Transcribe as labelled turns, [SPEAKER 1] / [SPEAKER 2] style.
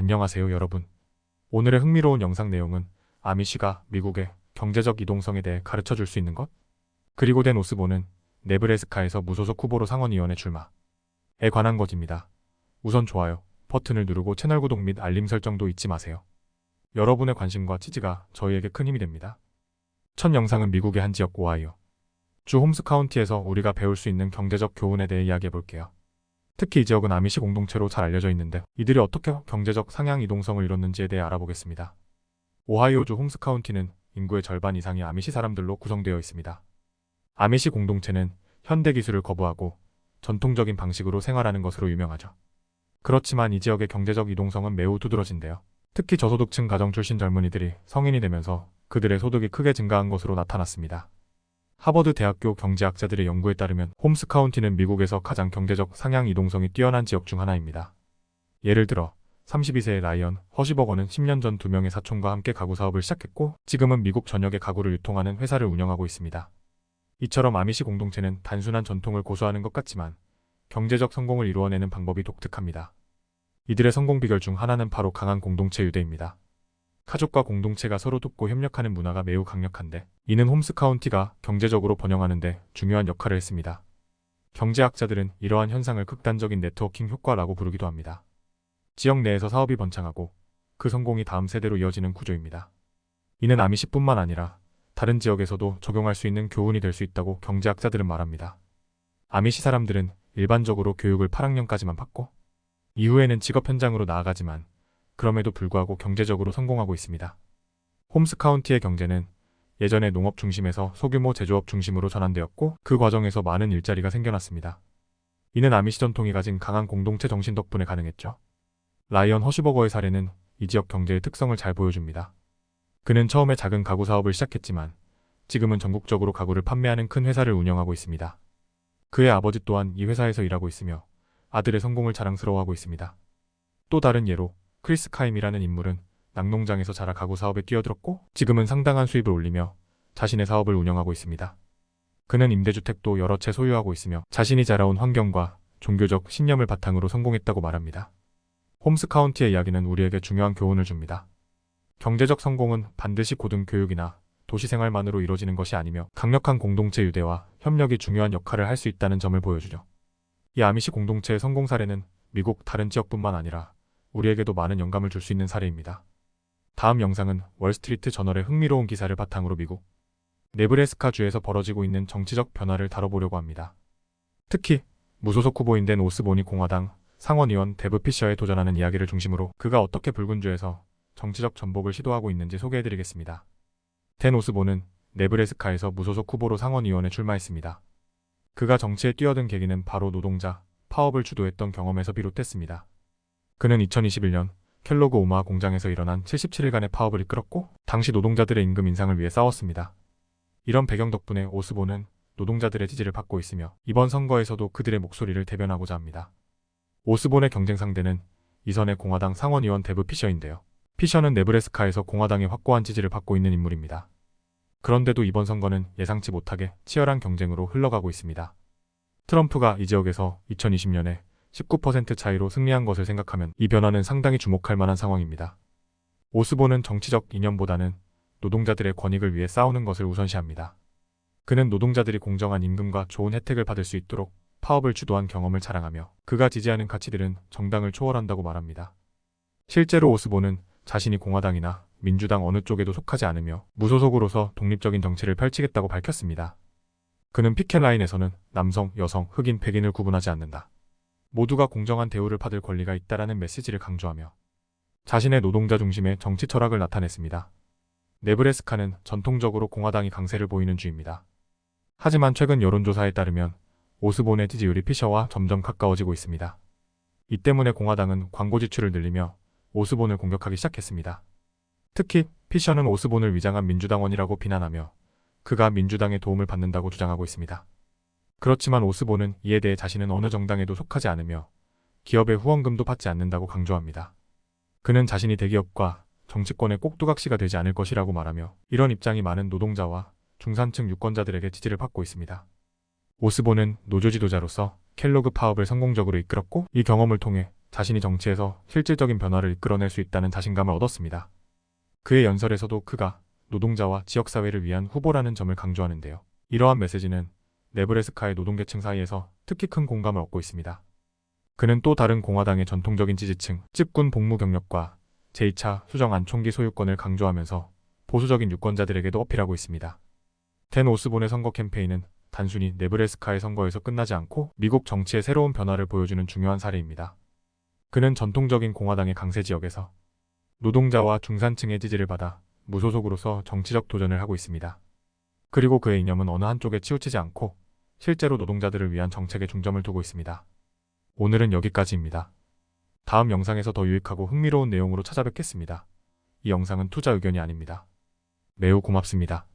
[SPEAKER 1] 안녕하세요 여러분. 오늘의 흥미로운 영상 내용은 아미시가 미국의 경제적 이동성에 대해 가르쳐 줄 수 있는 것? 그리고 댄 오스본은 네브래스카에서 무소속 후보로 상원의원에 출마에 관한 것입니다. 우선 좋아요 버튼을 누르고 채널 구독 및 알림 설정도 잊지 마세요. 여러분의 관심과 지지가 저희에게 큰 힘이 됩니다. 첫 영상은 미국의 한 지역 오하이오 주 홈스 카운티에서 우리가 배울 수 있는 경제적 교훈에 대해 이야기해 볼게요. 특히 이 지역은 아미시 공동체로 잘 알려져 있는데 이들이 어떻게 경제적 상향 이동성을 이뤘는지에 대해 알아보겠습니다. 오하이오주 홈스 카운티는 인구의 절반 이상이 아미시 사람들로 구성되어 있습니다. 아미시 공동체는 현대 기술을 거부하고 전통적인 방식으로 생활하는 것으로 유명하죠. 그렇지만 이 지역의 경제적 이동성은 매우 두드러진데요. 특히 저소득층 가정 출신 젊은이들이 성인이 되면서 그들의 소득이 크게 증가한 것으로 나타났습니다. 하버드 대학교 경제학자들의 연구에 따르면 홈스 카운티는 미국에서 가장 경제적 상향 이동성이 뛰어난 지역 중 하나입니다. 예를 들어 32세의 라이언 허시버거는 10년 전 2명의 사촌과 함께 가구 사업을 시작했고 지금은 미국 전역의 가구를 유통하는 회사를 운영하고 있습니다. 이처럼 아미시 공동체는 단순한 전통을 고수하는 것 같지만 경제적 성공을 이루어내는 방법이 독특합니다. 이들의 성공 비결 중 하나는 바로 강한 공동체 유대입니다. 가족과 공동체가 서로 돕고 협력하는 문화가 매우 강력한데 이는 홈스 카운티가 경제적으로 번영하는 데 중요한 역할을 했습니다. 경제학자들은 이러한 현상을 극단적인 네트워킹 효과라고 부르기도 합니다. 지역 내에서 사업이 번창하고 그 성공이 다음 세대로 이어지는 구조입니다. 이는 아미시뿐만 아니라 다른 지역에서도 적용할 수 있는 교훈이 될 수 있다고 경제학자들은 말합니다. 아미시 사람들은 일반적으로 교육을 8학년까지만 받고 이후에는 직업 현장으로 나아가지만 그럼에도 불구하고 경제적으로 성공하고 있습니다. 홈스 카운티의 경제는 예전에 농업 중심에서 소규모 제조업 중심으로 전환되었고 그 과정에서 많은 일자리가 생겨났습니다. 이는 아미시 전통이 가진 강한 공동체 정신 덕분에 가능했죠. 라이언 허시버거의 사례는 이 지역 경제의 특성을 잘 보여줍니다. 그는 처음에 작은 가구 사업을 시작했지만 지금은 전국적으로 가구를 판매하는 큰 회사를 운영하고 있습니다. 그의 아버지 또한 이 회사에서 일하고 있으며 아들의 성공을 자랑스러워하고 있습니다. 또 다른 예로 크리스 카임이라는 인물은 낙농장에서 자라 가구 사업에 뛰어들었고 지금은 상당한 수입을 올리며 자신의 사업을 운영하고 있습니다. 그는 임대주택도 여러 채 소유하고 있으며 자신이 자라온 환경과 종교적 신념을 바탕으로 성공했다고 말합니다. 홈스 카운티의 이야기는 우리에게 중요한 교훈을 줍니다. 경제적 성공은 반드시 고등교육이나 도시생활만으로 이루어지는 것이 아니며 강력한 공동체 유대와 협력이 중요한 역할을 할 수 있다는 점을 보여주죠. 이 아미시 공동체의 성공 사례는 미국 다른 지역뿐만 아니라 우리에게도 많은 영감을 줄 수 있는 사례입니다. 다음 영상은 월스트리트 저널의 흥미로운 기사를 바탕으로 미국 네브래스카 주에서 벌어지고 있는 정치적 변화를 다뤄보려고 합니다. 특히 무소속 후보인 댄 오스본이 공화당 상원의원 데브 피셔에 도전하는 이야기를 중심으로 그가 어떻게 붉은 주에서 정치적 전복을 시도하고 있는지 소개해드리겠습니다. 댄 오스본은 네브래스카에서 무소속 후보로 상원의원에 출마했습니다. 그가 정치에 뛰어든 계기는 바로 노동자 파업을 주도했던 경험에서 비롯됐습니다. 그는 2021년 켈로그 오마하 공장에서 일어난 77일간의 파업을 이끌었고 당시 노동자들의 임금 인상을 위해 싸웠습니다. 이런 배경 덕분에 오스본은 노동자들의 지지를 받고 있으며 이번 선거에서도 그들의 목소리를 대변하고자 합니다. 오스본의 경쟁 상대는 이선의 공화당 상원의원 데브 피셔인데요. 피셔는 네브래스카에서 공화당의 확고한 지지를 받고 있는 인물입니다. 그런데도 이번 선거는 예상치 못하게 치열한 경쟁으로 흘러가고 있습니다. 트럼프가 이 지역에서 2020년에 19% 차이로 승리한 것을 생각하면 이 변화는 상당히 주목할 만한 상황입니다. 오스본은 정치적 이념보다는 노동자들의 권익을 위해 싸우는 것을 우선시합니다. 그는 노동자들이 공정한 임금과 좋은 혜택을 받을 수 있도록 파업을 주도한 경험을 자랑하며 그가 지지하는 가치들은 정당을 초월한다고 말합니다. 실제로 오스본은 자신이 공화당이나 민주당 어느 쪽에도 속하지 않으며 무소속으로서 독립적인 정치를 펼치겠다고 밝혔습니다. 그는 피켓라인에서는 남성, 여성, 흑인, 백인을 구분하지 않는다. 모두가 공정한 대우를 받을 권리가 있다라는 메시지를 강조하며 자신의 노동자 중심의 정치 철학을 나타냈습니다. 네브래스카는 전통적으로 공화당이 강세를 보이는 주입니다. 하지만 최근 여론조사에 따르면 오스본의 지지율이 피셔와 점점 가까워지고 있습니다. 이 때문에 공화당은 광고 지출을 늘리며 오스본을 공격하기 시작했습니다. 특히 피셔는 오스본을 위장한 민주당원이라고 비난하며 그가 민주당의 도움을 받는다고 주장하고 있습니다. 그렇지만 오스본은 이에 대해 자신은 어느 정당에도 속하지 않으며 기업의 후원금도 받지 않는다고 강조합니다. 그는 자신이 대기업과 정치권의 꼭두각시가 되지 않을 것이라고 말하며 이런 입장이 많은 노동자와 중산층 유권자들에게 지지를 받고 있습니다. 오스본은 노조 지도자로서 켈로그 파업을 성공적으로 이끌었고 이 경험을 통해 자신이 정치에서 실질적인 변화를 이끌어낼 수 있다는 자신감을 얻었습니다. 그의 연설에서도 그가 노동자와 지역사회를 위한 후보라는 점을 강조하는데요. 이러한 메시지는 네브래스카의 노동계층 사이에서 특히 큰 공감을 얻고 있습니다. 그는 또 다른 공화당의 전통적인 지지층, 집군 복무 경력과 제2차 수정 안총기 소유권을 강조하면서 보수적인 유권자들에게도 어필하고 있습니다. 댄 오스본의 선거 캠페인은 단순히 네브래스카의 선거에서 끝나지 않고 미국 정치의 새로운 변화를 보여주는 중요한 사례입니다. 그는 전통적인 공화당의 강세 지역에서 노동자와 중산층의 지지를 받아 무소속으로서 정치적 도전을 하고 있습니다. 그리고 그의 이념은 어느 한쪽에 치우치지 않고 실제로 노동자들을 위한 정책에 중점을 두고 있습니다. 오늘은 여기까지입니다. 다음 영상에서 더 유익하고 흥미로운 내용으로 찾아뵙겠습니다. 이 영상은 투자 의견이 아닙니다. 매우 고맙습니다.